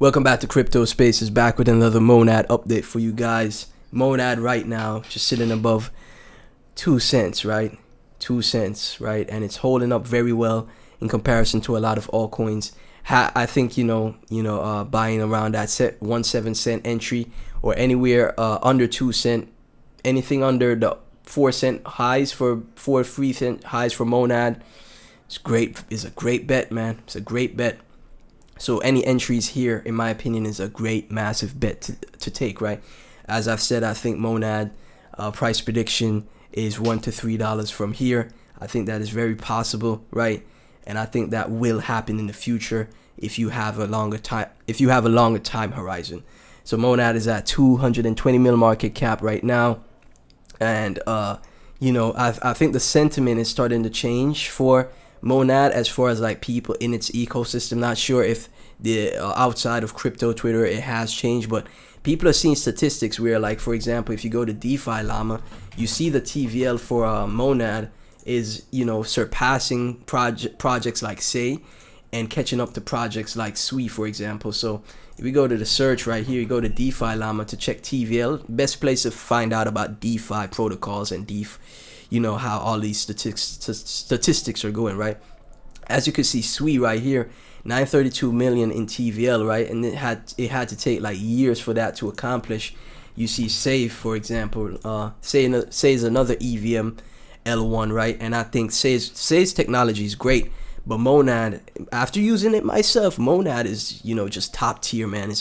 Welcome back to Crypto Spaces, back with another Monad update for you guys. Monad right now just sitting above 2 cents, right? 2 cents, right? And it's holding up very well in comparison to a lot of altcoins. I think buying around that 1 7 cent entry or anywhere under 2 cent, anything under the 4 cent highs for 3 cent highs for Monad, it's great. Is a great bet, man. It's a great bet. So any entries here, in my opinion, is a great, massive bet to take, right? As I've said, I think Monad price prediction is $1 to $3 from here. I think that is very possible, right? And I think that will happen in the future if you have a longer time horizon. So Monad is at 220 mil market cap right now, and I think the sentiment is starting to change for Monad as far as like people in its ecosystem. Not sure if the outside of crypto Twitter it has changed, but people are seeing statistics where, like, for example, if you go to DeFi Llama, you see the TVL for Monad is surpassing projects like Say and catching up to projects like Sui, for example. So if we go to the search right here, you go to DeFi Llama to check TVL. Best place to find out about DeFi protocols and how all these statistics are going, right? As you can see, Sui right here, 932 million in TVL, right? And it had to take like years for that to accomplish. You see Save, for example, Say is another EVM L1, right? And I think Say's technology is great, but Monad, after using it myself, Monad is just top tier, man.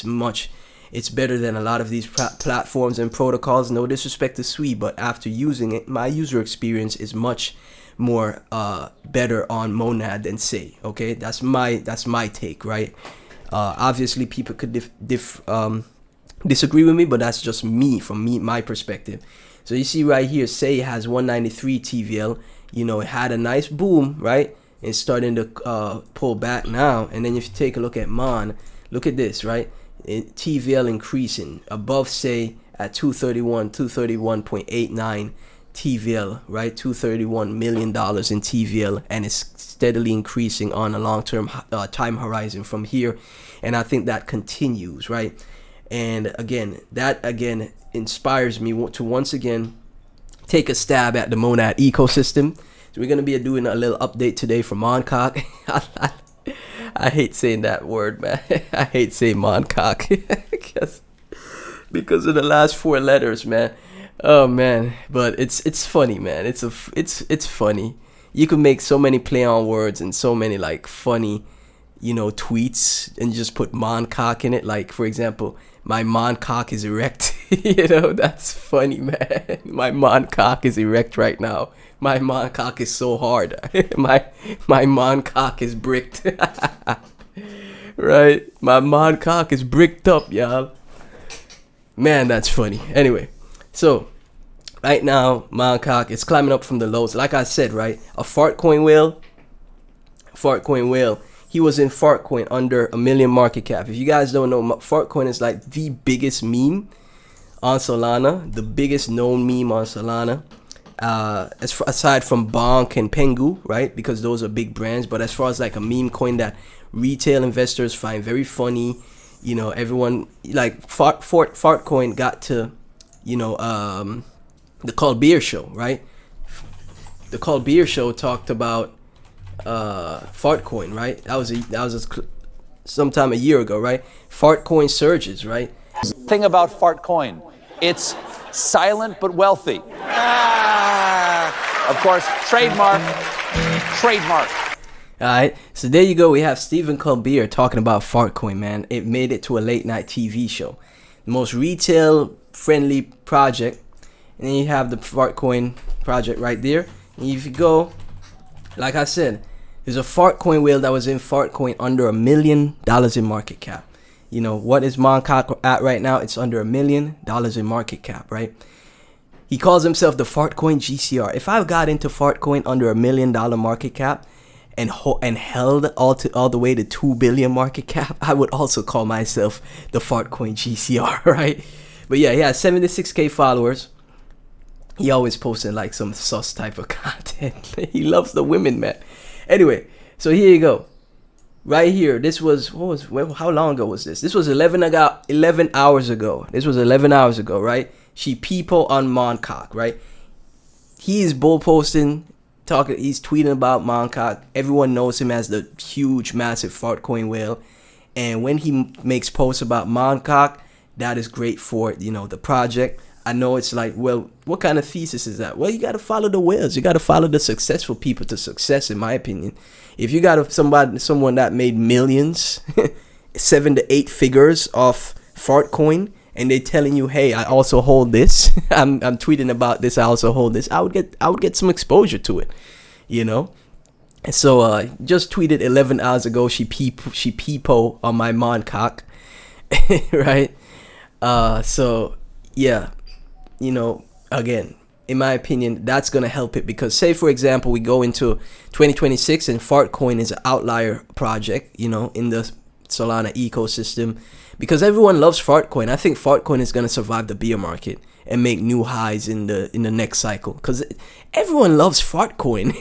It's better than a lot of these platforms and protocols. No disrespect to Sui, but after using it, my user experience is much more better on Monad than Say. Okay, that's my take, right? Obviously, people could disagree with me, but that's just my perspective. So you see right here, Say has 193 TVL. It had a nice boom, right? It's starting to pull back now. And then if you take a look at Mon, look at this, right? TVL increasing above Say at 231.89 TVL, right? $231 million in TVL, and it's steadily increasing on a long-term time horizon from here. And I think that continues, right? And that inspires me to once again take a stab at the Monad ecosystem. So we're gonna be doing a little update today for Moncock. I hate saying that word, man. I hate saying Moncock because of the last 4 letters, man. Oh man, but it's funny, man. It's funny. You can make so many play on words and so many like funny, tweets, and just put Moncock in it. Like, for example, my Moncock is erect. That's funny, man. My Moncock is erect right now. My Moncock is so hard. my Moncock is bricked. Right? My Moncock is bricked up, y'all. Man, that's funny. Anyway, so right now, Moncock is climbing up from the lows. Like I said, right? A Fartcoin whale. He was in Fartcoin under $1 million market cap. If you guys don't know, Fartcoin is like the biggest meme on Solana, the biggest known meme on Solana. Aside from Bonk and Pengu, right? Because those are big brands. But as far as like a meme coin that retail investors find very funny, everyone like Fartcoin got to, the Called Beer show, right? The Called Beer show talked about Fartcoin, right? That was sometime a year ago, right? Fartcoin surges, right? Thing about Fartcoin, it's silent but wealthy. Of course, trademark. All right, so there you go. We have Stephen Colbert talking about Fartcoin, man. It made it to a late night TV show, the most retail friendly project. And then you have the Fartcoin project right there. And if you go, like I said, there's a Fartcoin whale that was in Fartcoin under $1 million in market cap. What is Moncock at right now? It's under $1 million in market cap, right? He calls himself the Fartcoin GCR. If I got into Fartcoin under $1 million market cap and held all the way to 2 billion market cap, I would also call myself the Fartcoin GCR, right? But yeah, he has 76k followers. He always posting like some sus type of content. He loves the women, man. Anyway, so here you go. right here. This was how long ago was this? This was 11 hours ago. This was 11 hours ago, right? She people on Moncock, right? He is bull posting, talking. He's tweeting about Moncock. Everyone knows him as the huge, massive Fartcoin whale. And when he makes posts about Moncock, that is great for, you know, the project. I know it's like, well, what kind of thesis is that? Well, you got to follow the whales. You got to follow the successful people to success, in my opinion. If you got someone that made millions, 7 to 8 figures off Fartcoin, and they're telling you, hey, I also hold this. I'm tweeting about this. I also hold this. I would get some exposure to it, you know. And so just tweeted 11 hours ago. She peepo on my Moncock, right? So yeah, you know, again, in my opinion, that's gonna help it, because say for example we go into 2026 and Fartcoin is an outlier project, you know, in the Solana ecosystem, because everyone loves Fartcoin. I think Fartcoin is gonna survive the bear market and make new highs in the next cycle, because everyone loves Fartcoin.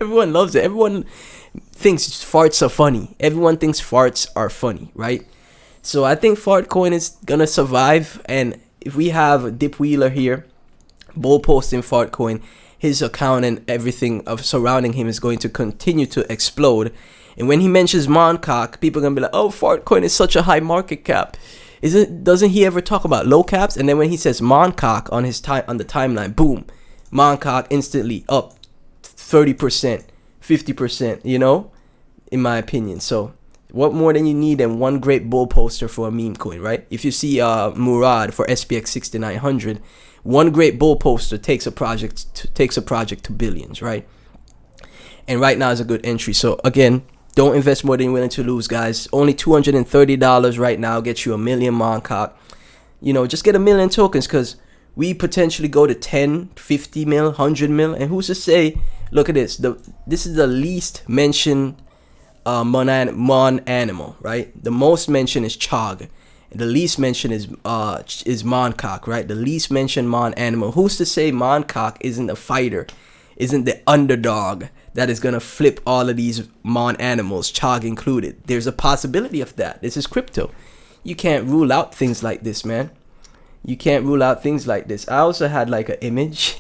Everyone loves it. Everyone thinks farts are funny. Everyone thinks farts are funny, right? So I think Fartcoin is gonna survive, and if we have a Dip Wheeler here, bull posting Fartcoin, his account and everything of surrounding him is going to continue to explode. And when he mentions Moncock, people are gonna be like, "Oh, Fartcoin is such a high market cap." Doesn't he ever talk about low caps? And then when he says Moncock on the timeline, boom, Moncock instantly up 30%, 50%, you know, in my opinion. So what more than you need than one great bull poster for a meme coin, right? If you see Murad for SPX 6900, one great bull poster takes a project to billions, right? And right now is a good entry. So again, don't invest more than you're willing to lose, guys. Only $230 right now gets you a million Moncock. You know, just get a million tokens, because we potentially go to 10, 50 mil, 100 mil. And who's to say, look at this. This is the least mentioned mon animal, right? The most mentioned is Chog. The least mentioned is Moncock, right? The least mentioned mon animal. Who's to say Moncock isn't a fighter, isn't the underdog that is gonna flip all of these mon animals, Chog included? There's a possibility of that. This is crypto. You can't rule out things like this, man. You can't rule out things like this. I also had like an image.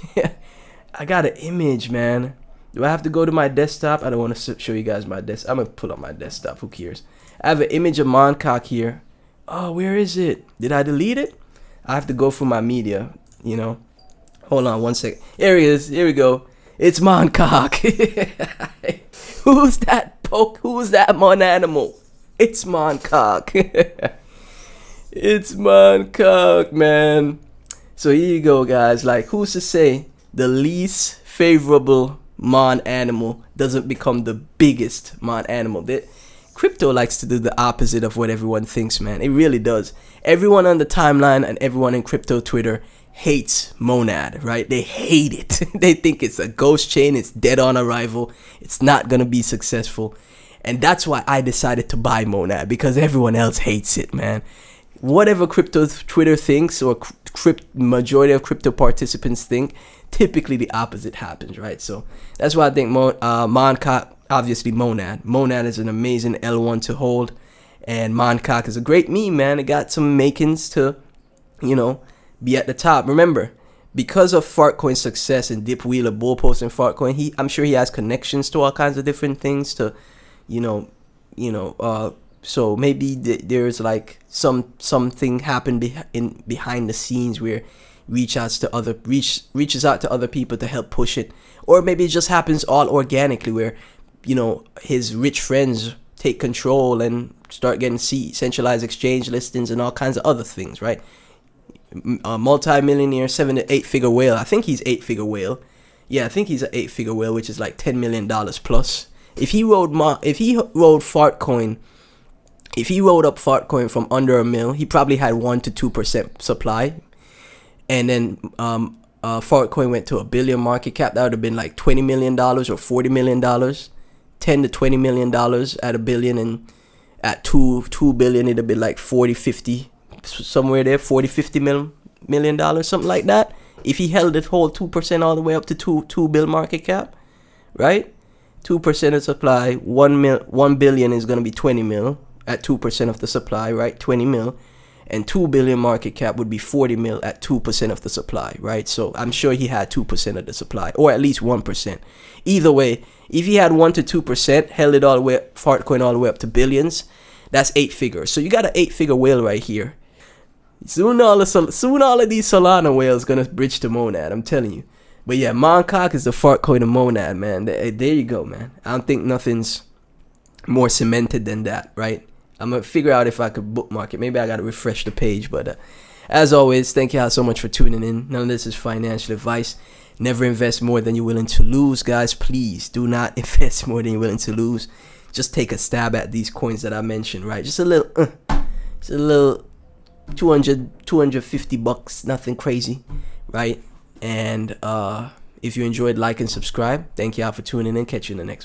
I got an image, man. Do I have to go to my desktop? I don't want to show you guys my desktop. I'm gonna pull up my desktop. Who cares? I have an image of Moncock here. Oh, where is it? Did I delete it? I have to go through my media, you know. Hold on one second. Here he is. Here we go. It's Moncock. Who's that poke? Who's that mon animal? It's Moncock. It's Moncock, man. So here you go, guys. Like, who's to say the least favorable mon animal doesn't become the biggest mon animal? Crypto likes to do the opposite of what everyone thinks, man. It really does. Everyone on the timeline and everyone in crypto Twitter hates Monad, right? They hate it. They think it's a ghost chain. It's dead on arrival. It's not going to be successful. And that's why I decided to buy Monad, because everyone else hates it, man. Whatever crypto Twitter thinks, or majority of crypto participants think, typically the opposite happens, right? So that's why I think Moncock, obviously Monad is an amazing L1 to hold, and Moncock is a great meme, man. It got some makings to, you know, be at the top. Remember, because of Fartcoin's success and Dip Wheeler bull posting Fartcoin, I'm sure he has connections to all kinds of different things to, so maybe there's like something happened behind the scenes where reaches out to other people to help push it, or maybe it just happens all organically where, you know, his rich friends take control and start getting centralized exchange listings and all kinds of other things, right? A multi-millionaire, 7 to 8 figure whale. I think he's 8-figure whale. Yeah, I think he's an 8-figure whale, which is like $10 million plus. If he rode Fartcoin, if he rode up Fartcoin from under $1 million, he probably had 1 to 2% supply. And then Fartcoin went to $1 billion market cap. That would have been like $20 million or $40 million, $10 to $20 million at $1 billion, and at $2 billion it'd be like 40, 50, somewhere there, 40, 50 million dollars, something like that. If he held it whole 2% all the way up to $2 billion market cap, right? 2% of supply, 1 billion is going to be 20 mil at 2% of the supply, right? 20 mil. And 2 billion market cap would be 40 mil at 2% of the supply, right? So I'm sure he had 2% of the supply, or at least 1%. Either way, if he had 1 to 2%, held it all the way up, Fartcoin all the way up to billions, that's 8 figures. So you got an 8-figure whale right here. Soon all of these Solana whales gonna bridge to Monad, I'm telling you. But yeah, Moncock is the Fartcoin of Monad, man. There you go, man. I don't think nothing's more cemented than that, right? I'm going to figure out if I could bookmark it. Maybe I got to refresh the page. But as always, thank you all so much for tuning in. None of this is financial advice. Never invest more than you're willing to lose, guys. Please do not invest more than you're willing to lose. Just take a stab at these coins that I mentioned, right? Just a little 250 bucks, nothing crazy, right? And if you enjoyed, like and subscribe. Thank you all for tuning in. Catch you in the next one.